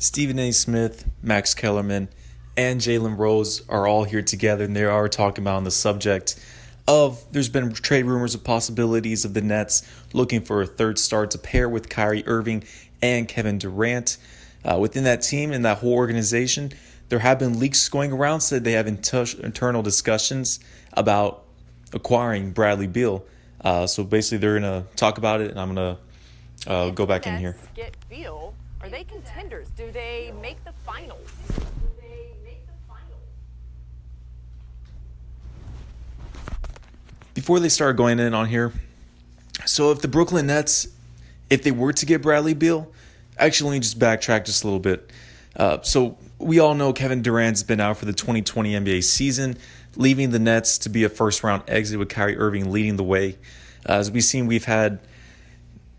Stephen A. Smith, Max Kellerman, and Jalen Rose are all here together, and they are talking about on the subject of there's been trade rumors of possibilities of the Nets looking for a third star to pair with Kyrie Irving and Kevin Durant. Within that team and that whole organization, there have been leaks going around said they have internal discussions about acquiring Bradley Beal. So basically, they're going to talk about it, and I'm going to go back in here. Get Beal. Are they contenders? Do they make the finals? Before they start going in on here, so if the Brooklyn Nets, if they were to get Bradley Beal, actually let me just backtrack just a little bit. So we all know Kevin Durant's been out for the 2020 NBA season, leaving the Nets to be a first-round exit with Kyrie Irving leading the way. As we've seen, we've had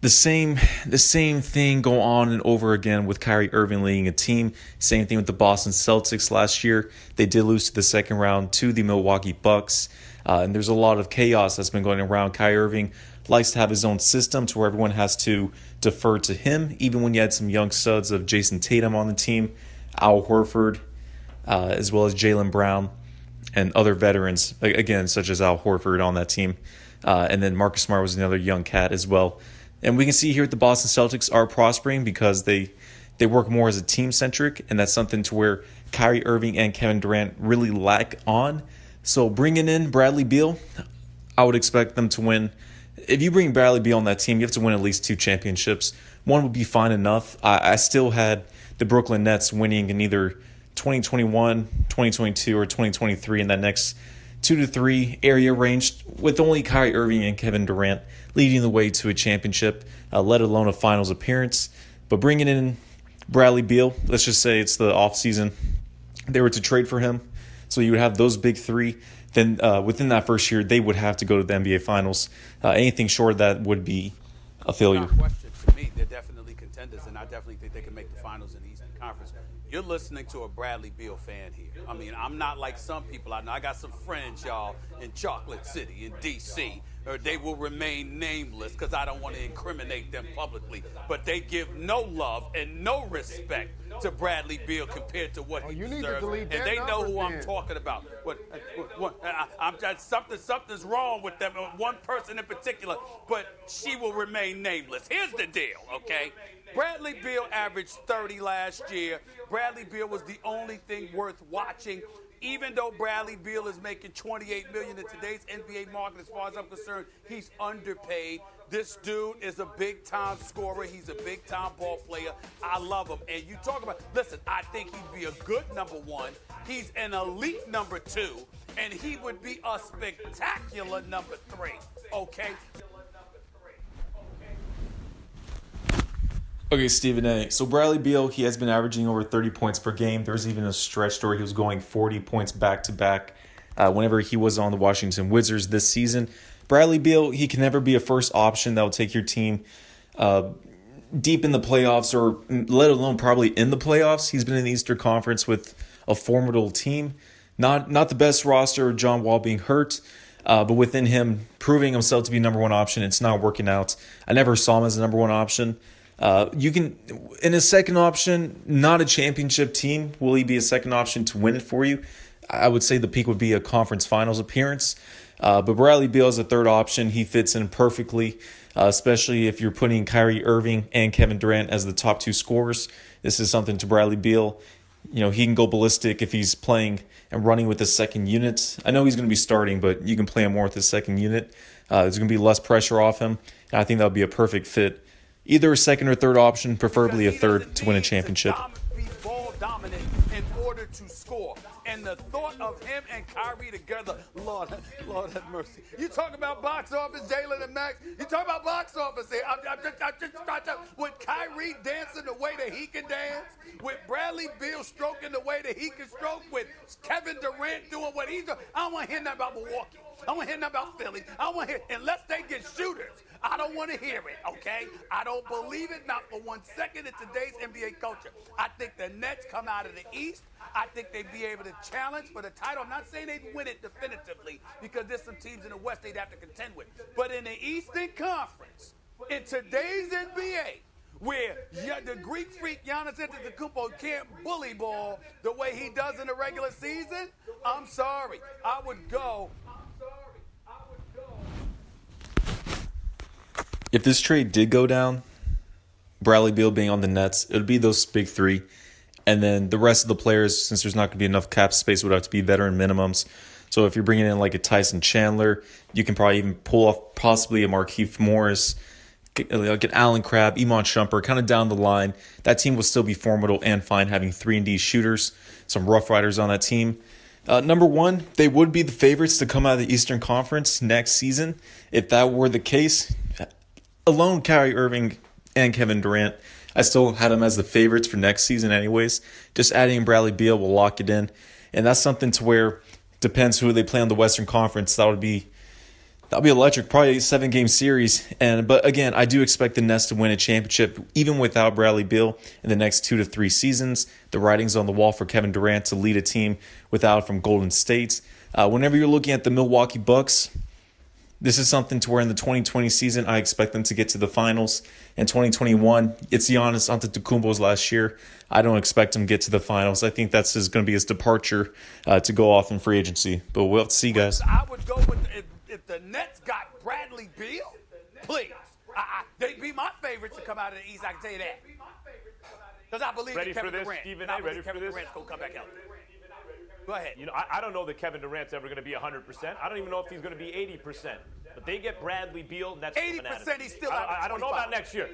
the same thing go on and over again with Kyrie Irving leading a team. Same thing with the Boston Celtics last year. They did lose to the second round to the Milwaukee Bucks. And there's a lot of chaos that's been going around. Kyrie Irving likes to have his own system to where everyone has to defer to him, even when you had some young studs of Jason Tatum on the team, Al Horford, as well as Jaylen Brown, and other veterans, again, such as Al Horford on that team. And then Marcus Smart was another young cat as well. And we can see here at the Boston Celtics are prospering because they work more as a team-centric, and that's something to where Kyrie Irving and Kevin Durant really lack on. So bringing in Bradley Beal, I would expect them to win. If you bring Bradley Beal on that team, you have to win at least 2 championships. One would be fine enough. I still had the Brooklyn Nets winning in either 2021, 2022, or 2023 in that next 2 to 3 area range, with only Kyrie Irving and Kevin Durant leading the way to a championship, let alone a finals appearance. But bringing in Bradley Beal, let's just say it's the offseason, they were to trade for him, so you would have those big three. Then within that first year, they would have to go to the NBA Finals. Anything short of that would be a failure. Without question, to me, they're definitely contenders, and I definitely think they can make the finals in the Eastern Conference. You're listening to a Bradley Beal fan here. I mean, I'm not like some people I know. I got some friends, y'all, in Chocolate City, in D.C., or they will remain nameless because I don't want to incriminate them publicly. But they give no love and no respect to Bradley Beal compared to what he deserves. And they know who I'm talking about. Something's wrong with them, one person in particular, but she will remain nameless. Here's the deal, okay? Bradley Beal averaged 30 last year. Bradley Beal was the only thing worth watching. Even though Bradley Beal is making $28 million in today's NBA market, as far as I'm concerned, he's underpaid. This dude is a big-time scorer. He's a big-time ball player. I love him. And you talk about, listen, I think he'd be a good number 1. He's an elite number 2. And he would be a spectacular number 3. Okay? Okay, Stephen A. So Bradley Beal, he has been averaging over 30 points per game. There was even a stretch where he was going 40 points back-to-back whenever he was on the Washington Wizards this season. Bradley Beal, he can never be a first option that will take your team deep in the playoffs, or let alone probably in the playoffs. He's been in the Eastern Conference with a formidable team. Not the best roster, John Wall being hurt, but within him proving himself to be number 1 option, it's not working out. I never saw him as a number 1 option. You can, in a second option, not a championship team, will he be a second option to win it for you? I would say the peak would be a conference finals appearance. But Bradley Beal is a third option. He fits in perfectly, especially if you're putting Kyrie Irving and Kevin Durant as the top 2 scorers. This is something to Bradley Beal. You know, he can go ballistic if he's playing and running with the second unit. I know he's going to be starting, but you can play him more with the second unit. There's going to be less pressure off him, and I think that would be a perfect fit. Either a second or third option, preferably a third, to win a championship. Be ball dominant in order to score. And the thought of him and Kyrie together, Lord have mercy. You talk about box office, Jalen and Max. You talk about box office here. I'm just trying to, with Kyrie dancing the way that he can dance, with Bradley Beal stroking the way that he can stroke, with Kevin Durant doing what he's doing. I don't want to hear nothing about Milwaukee. I don't want to hear nothing about Philly. I don't want to hear, unless they get shooters. I don't want to hear it, okay? I don't believe it, not for 1 second, in today's NBA culture. I think the Nets come out of the East. I think they'd be able to challenge for the title. I'm not saying they'd win it definitively, because there's some teams in the West they'd have to contend with. But in the Eastern Conference, in today's NBA, where the Greek freak Giannis Antetokounmpo can't bully ball the way he does in the regular season, I'm sorry. I would go. If this trade did go down, Bradley Beal being on the Nets, it would be those big three. And then the rest of the players, since there's not going to be enough cap space, would have to be veteran minimums. So if you're bringing in like a Tyson Chandler, you can probably even pull off possibly a Markieff Morris, like an Allen Crabbe, Iman Shumpert, kind of down the line. That team will still be formidable and fine, having 3-and-D shooters, some Rough Riders on that team. Number one, they would be the favorites to come out of the Eastern Conference next season. If that were the case, alone Kyrie Irving and Kevin Durant, I still had them as the favorites for next season anyways. Just adding Bradley Beal will lock it in. And that's something to where, depends who they play on the Western Conference, that'll be electric, probably a 7-game series. But again, I do expect the Nets to win a championship even without Bradley Beal in the next 2 to 3 seasons. The writing's on the wall for Kevin Durant to lead a team without from Golden State. Whenever you're looking at the Milwaukee Bucks, this is something to where in the 2020 season, I expect them to get to the finals. In 2021, it's Giannis Antetokounmpo's last year. I don't expect him to get to the finals. I think that's going to be his departure to go off in free agency. But we'll have to see, guys. I would go with if the Nets got Bradley Beal, please. They'd be my favorites to come out of the East. I can tell you that. Because I believe Ready in Kevin for this, Durant. Stephen And A? I believe Ready for Kevin this? Durant's going to come back out. Go ahead. You know, I don't know that Kevin Durant's ever going to be 100%. I don't even know if he's going to be 80%. But they get Bradley Beal, and that's 80%, he's still out. I don't know about next year.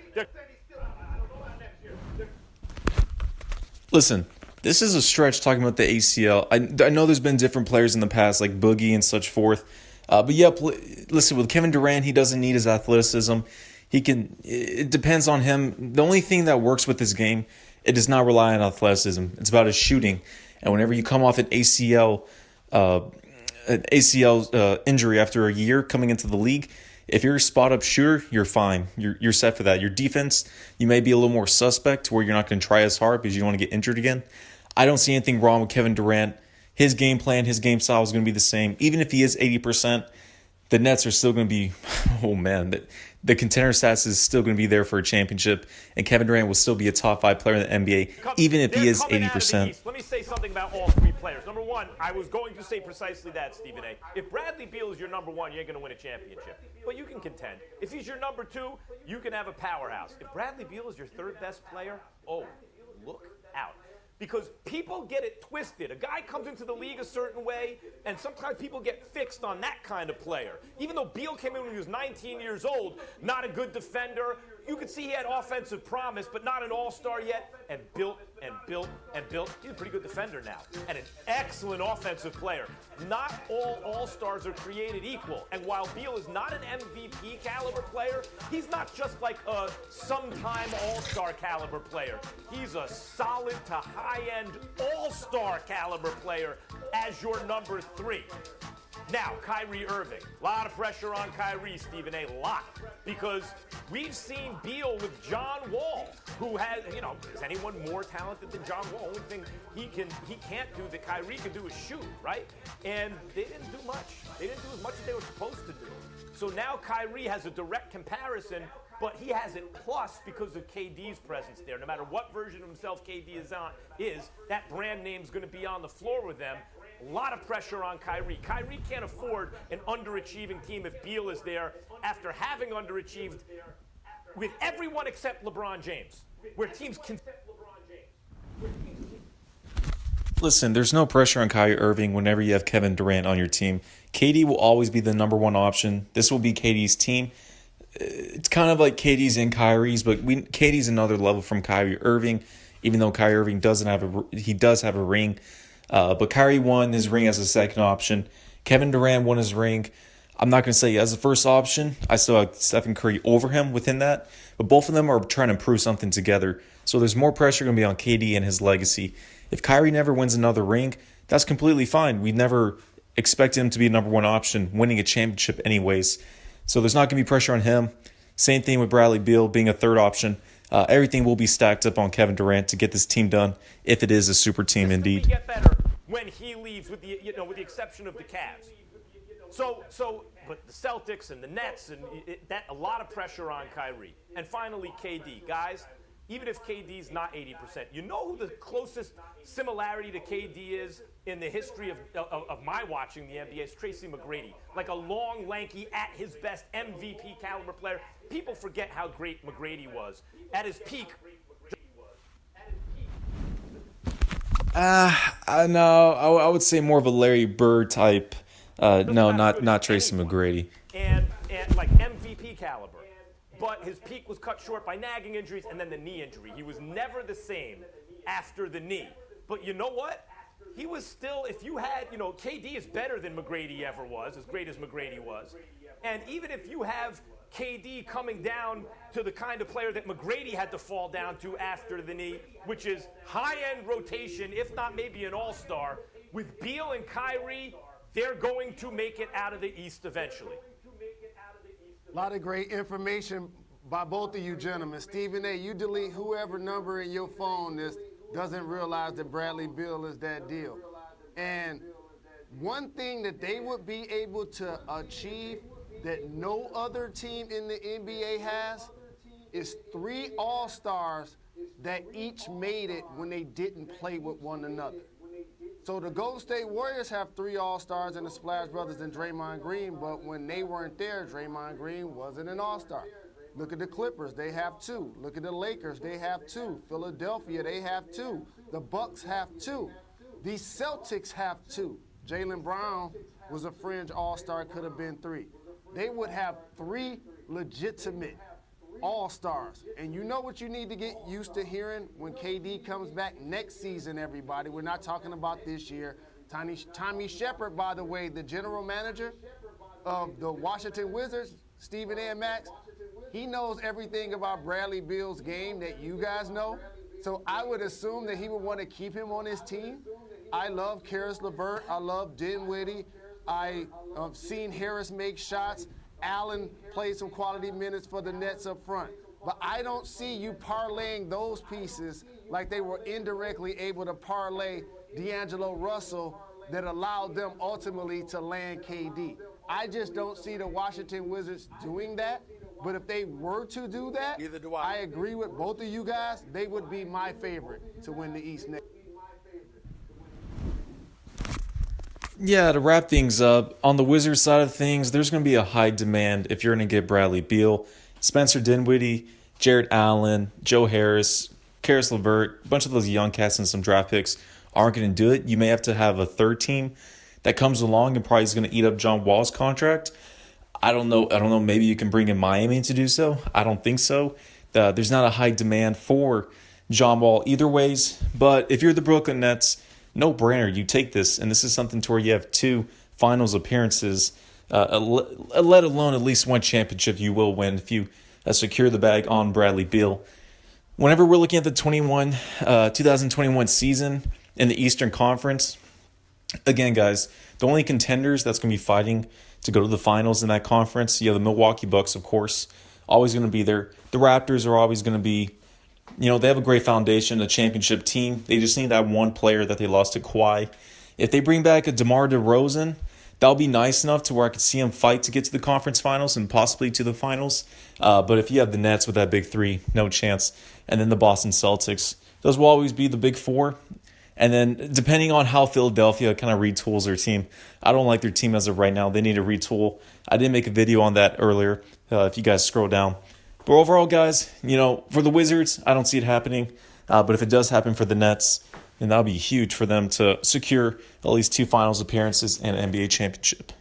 Listen, this is a stretch talking about the ACL. I know there's been different players in the past, like Boogie and such forth. But yeah, listen, with Kevin Durant, he doesn't need his athleticism. It depends on him. The only thing that works with his game, it does not rely on athleticism. It's about his shooting. And whenever you come off an ACL injury after a year coming into the league, if you're a spot-up shooter, you're fine. You're set for that. Your defense, you may be a little more suspect where you're not going to try as hard because you don't want to get injured again. I don't see anything wrong with Kevin Durant. His game plan, his game style is going to be the same. Even if he is 80%, the Nets are still going to be, oh man, the contender stats is still going to be there for a championship, and Kevin Durant will still be a top 5 player in the NBA, even if he is 80%. Let me say something about all three players. Number one, I was going to say precisely that, Stephen A. If Bradley Beal is your number one, you ain't going to win a championship. But you can contend. If he's your number two, you can have a powerhouse. If Bradley Beal is your third best player, oh, look out. Because people get it twisted. A guy comes into the league a certain way, and sometimes people get fixed on that kind of player. Even though Beal came in when he was 19 years old, not a good defender. You could see he had offensive promise, but not an all-star yet, and built and built and built. He's a pretty good defender now, and an excellent offensive player. Not all all-stars are created equal, and while Beal is not an MVP caliber player, he's not just like a sometime all-star caliber player. He's a solid to high-end all-star caliber player as your number 3. Now, Kyrie Irving. A lot of pressure on Kyrie, Stephen A. Lot. Because we've seen Beal with John Wall, who has, is anyone more talented than John Wall? Only thing he can't do that Kyrie can do is shoot, right? And they didn't do much. They didn't do as much as they were supposed to do. So now Kyrie has a direct comparison, but he has it plus because of KD's presence there. No matter what version of himself KD is, that brand name's going to be on the floor with them. A lot of pressure on Kyrie. Kyrie can't afford an underachieving team if Beal is there after having underachieved with everyone except LeBron James, where teams can. Listen, there's no pressure on Kyrie Irving whenever you have Kevin Durant on your team. KD will always be the number one option. This will be KD's team. It's kind of like KD's and Kyrie's, but KD's another level from Kyrie Irving, even though Kyrie Irving does have a ring. But Kyrie won his ring as a second option. Kevin Durant won his ring. I'm not going to say as a first option. I still have Stephen Curry over him within that. But both of them are trying to prove something together. So there's more pressure going to be on KD and his legacy. If Kyrie never wins another ring, that's completely fine. We never expect him to be a number one option, winning a championship anyways. So there's not going to be pressure on him. Same thing with Bradley Beal being a third option. Everything will be stacked up on Kevin Durant to get this team done, if it is a super team indeed. We get better when he leaves, with the exception of the Cavs. But the Celtics and the Nets and a lot of pressure on Kyrie. And finally, KD, guys. even if KD's not 80%. You know who the closest similarity to KD is in the history of my watching the NBA is Tracy McGrady. Like a long, lanky, at his best, MVP caliber player. People forget how great McGrady was. At his peak. I would say more of a Larry Bird type. No, not Tracy McGrady. And like MVP caliber. But his peak was cut short by nagging injuries and then the knee injury. He was never the same after the knee. But you know what? He was still, if you had, KD is better than McGrady ever was, as great as McGrady was. And even if you have KD coming down to the kind of player that McGrady had to fall down to after the knee, which is high-end rotation, if not maybe an all-star, with Beal and Kyrie, they're going to make it out of the East eventually. A lot of great information by both of you gentlemen. Stephen A., you delete whoever number in your phone that doesn't realize that Bradley Beal is that deal. And one thing that they would be able to achieve that no other team in the NBA has is 3 All-Stars that each made it when they didn't play with one another. So the Golden State Warriors have 3 All-Stars in the Splash Brothers and Draymond Green, but when they weren't there, Draymond Green wasn't an All-Star. Look at the Clippers, they have 2. Look at the Lakers, they have 2. Philadelphia, they have 2. The Bucks have 2. The Celtics have 2. Jaylen Brown was a fringe All-Star, could have been 3. They would have 3 legitimate All-Stars. And you know what you need to get used to hearing when KD comes back next season, everybody. We're not talking about this year. Tommy Shepard, by the way, the general manager of the Washington Wizards, Stephen A. and Max, he knows everything about Bradley Beal's game that you guys know. So I would assume that he would want to keep him on his team. I love Karis LeVert. I love Dinwiddie. I've seen Harris make shots. Allen played some quality minutes for the Nets up front. But I don't see you parlaying those pieces like they were indirectly able to parlay D'Angelo Russell that allowed them ultimately to land KD. I just don't see the Washington Wizards doing that. But if they were to do that, Neither do I. I agree with both of you guys. They would be my favorite to win the East next. Yeah, to wrap things up, on the Wizards side of things, there's going to be a high demand if you're going to get Bradley Beal, Spencer Dinwiddie, Jarrett Allen, Joe Harris, Karis LeVert, a bunch of those young cats and some draft picks aren't going to do it. You may have to have a third team that comes along and probably is going to eat up John Wall's contract. I don't know. Maybe you can bring in Miami to do so. I don't think so. There's not a high demand for John Wall either ways. But if you're the Brooklyn Nets, no brainer. You take this, and this is something to where you have 2 finals appearances, let alone at least 1 championship you will win if you secure the bag on Bradley Beal. Whenever we're looking at the 2021 season in the Eastern Conference, again, guys, the only contenders that's going to be fighting to go to the finals in that conference, you have the Milwaukee Bucks, of course, always going to be there. The Raptors are always going to be, they have a great foundation, a championship team. They just need that one player that they lost to Kawhi. If they bring back a DeMar DeRozan, that'll be nice enough to where I could see him fight to get to the conference finals and possibly to the finals. But if you have the Nets with that big 3, no chance. And then the Boston Celtics, those will always be the big 4. And then depending on how Philadelphia kind of retools their team, I don't like their team as of right now. They need to retool. I did make a video on that earlier if you guys scroll down. But overall, guys, for the Wizards, I don't see it happening. But if it does happen for the Nets, then that'll be huge for them to secure at least 2 finals appearances and an NBA championship.